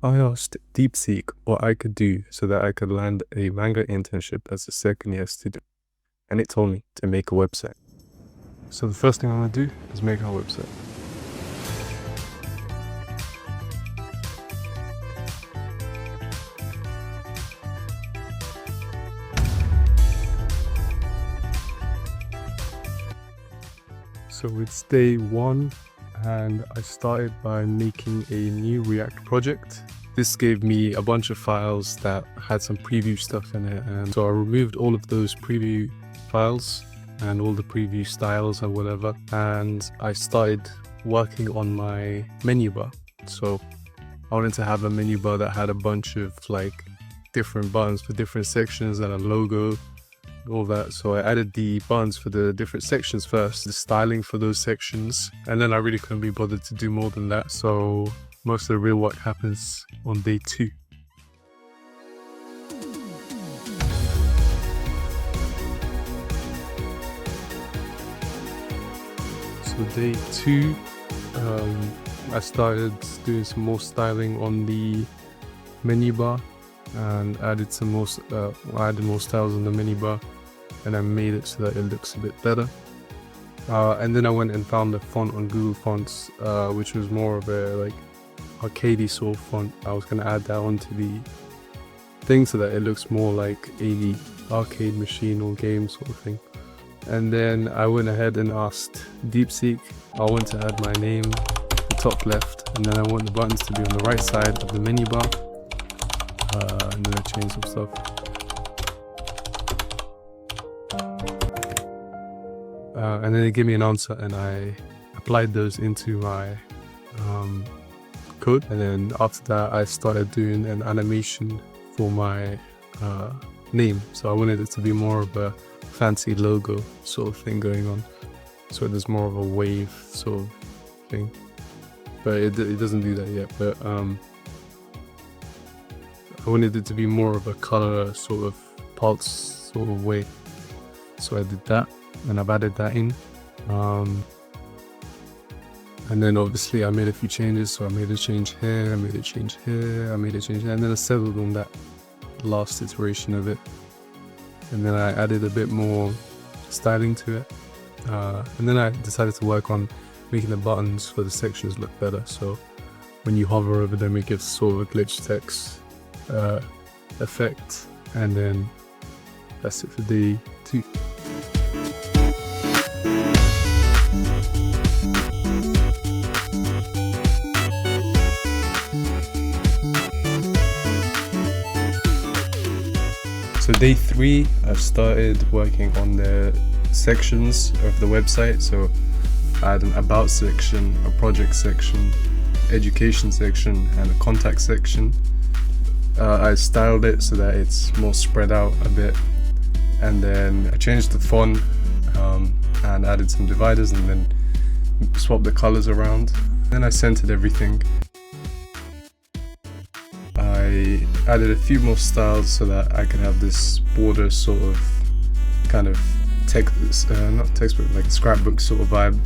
I asked DeepSeek what I could do so that I could land a manga internship as a second year student, and it told me to make a website. So the first thing I'm gonna do is make our website. So it's day one, and I started by making a new React project. This gave me a bunch of files that had some preview stuff in it, and so I removed all of those preview files and all the preview styles or whatever, and I started working on my menu bar. So I wanted to have a menu bar that had a bunch of like different buttons for different sections and a logo, all that. So I added the buttons for the different sections first, the styling for those sections, and then I really couldn't be bothered to do more than that. So most of the real work happens on day two. So day two, I started doing some more styling on the menu bar and added some more, added more styles on the menu bar, and I made it so that it looks a bit better. And then I went and found a font on Google Fonts, which was more of a like arcadey sort of font. I was gonna add that onto the thing so that it looks more like a arcade machine or game sort of thing. And then I went ahead and asked DeepSeek, I want to add my name the top left, and then I want the buttons to be on the right side of the menu bar. And then I changed some stuff. And then it gave me an answer, and I applied those into my code. And then after that, I started doing an animation for my name. So I wanted it to be more of a fancy logo sort of thing going on. So there's more of a wave sort of thing. But it doesn't do that yet. But I wanted it to be more of a color sort of pulse sort of way. So I did that, and I've added that in. And then obviously I made a few changes. So I made a change here, I made a change here, I made a change here, and then I settled on that last iteration of it. And then I added a bit more styling to it. And then I decided to work on making the buttons for the sections look better. So when you hover over them, it gives sort of a glitch text effect. And then that's it for day two. So day three, I started working on the sections of the website. So I had an about section, a project section, education section, and a contact section. I styled it so that it's more spread out a bit, and then I changed the font and added some dividers, and then swapped the colors around. Then I centered everything. I added a few more styles so that I could have this border sort of kind of not textbook, like a scrapbook sort of vibe.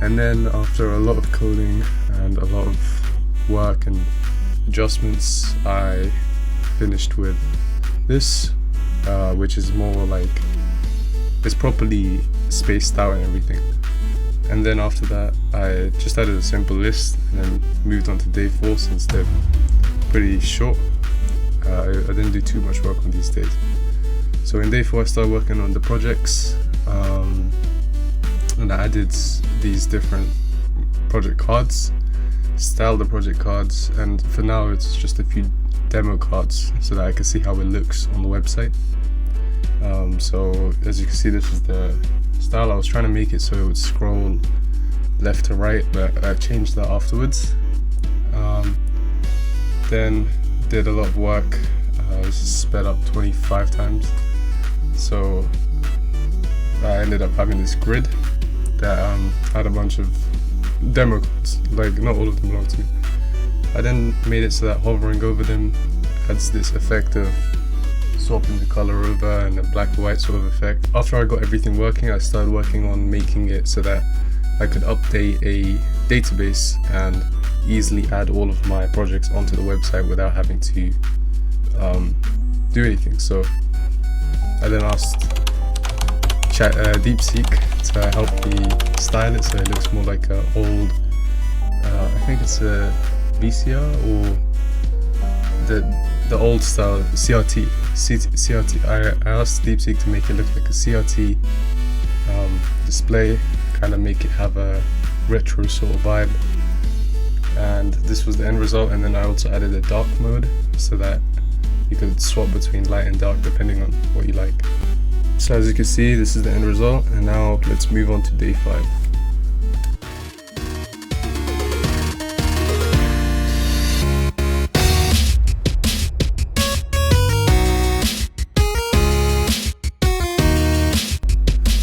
And then after a lot of coding and a lot of work and adjustments, I finished with this, which is more like it's properly spaced out and everything. And then after that, I just added a simple list and then moved on to day four, since they're pretty short. I didn't do too much work on these days. So in day four, I started working on the projects, and I added these different project cards, styled the project cards, and for now it's just a few demo cards so that I can see how it looks on the website. So as you can see, this is the style. I was trying to make it so it would scroll left to right, but I changed that afterwards. Then did a lot of work. This is sped up 25 times. So I ended up having this grid that had a bunch of demo cards, like not all of them belong to me. I then made it so that hovering over them adds this effect of swapping the color over, and a black and white sort of effect. After I got everything working, I started working on making it so that I could update a database and easily add all of my projects onto the website without having to do anything. So I then asked DeepSeek to help me style it so it looks more like an old, I think it's a VCR or the old style CRT. I asked DeepSeek to make it look like a CRT display, kind of make it have a retro sort of vibe, and this was the end result. And then I also added a dark mode so that you could swap between light and dark depending on what you like. So as you can see, this is the end result, and now let's move on to day 5.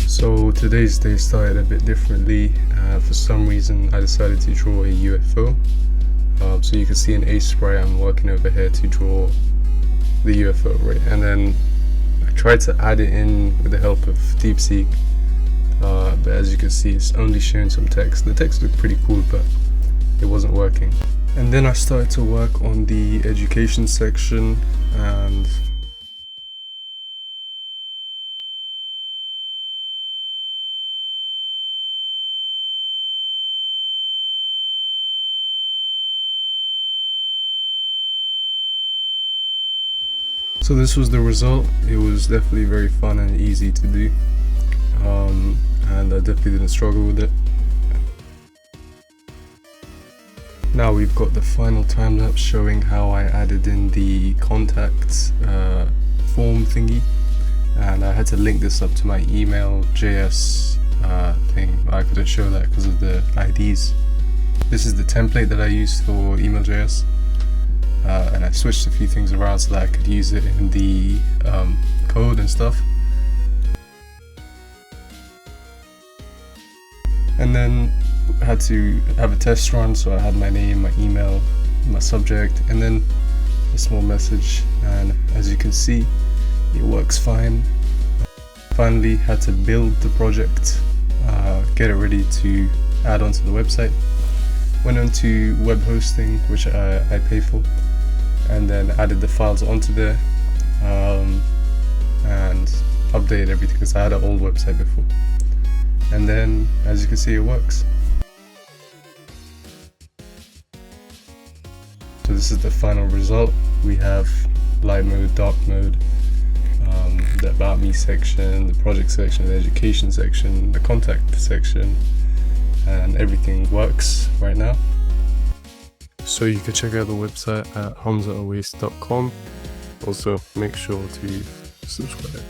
So today's day started a bit differently. For some reason I decided to draw a UFO. So you can see in Aseprite I'm working over here to draw the UFO, right? And then I tried to add it in with the help of DeepSeek, but as you can see it's only showing some text. The text looked pretty cool, but it wasn't working. And then I started to work on the education section, and so this was the result. It was definitely very fun and easy to do, and I definitely didn't struggle with it. Now we've got the final time lapse showing how I added in the contact form thingy, and I had to link this up to my email.js thing. I couldn't show that because of the IDs. This is the template that I used for email.js. And I switched a few things around so that I could use it in the code and stuff. And then I had to have a test run, so I had my name, my email, my subject, and then a small message, and as you can see it works fine. Finally had to build the project, get it ready to add onto the website. Went on to web hosting, which I pay for, and then added the files onto there, and updated everything because I had an old website before. And then as you can see it works. So this is the final result. We have light mode, dark mode, the about me section, the project section, the education section, the contact section, and everything works right now. So you can check out the website at hamzaawais.com. Also make sure to subscribe.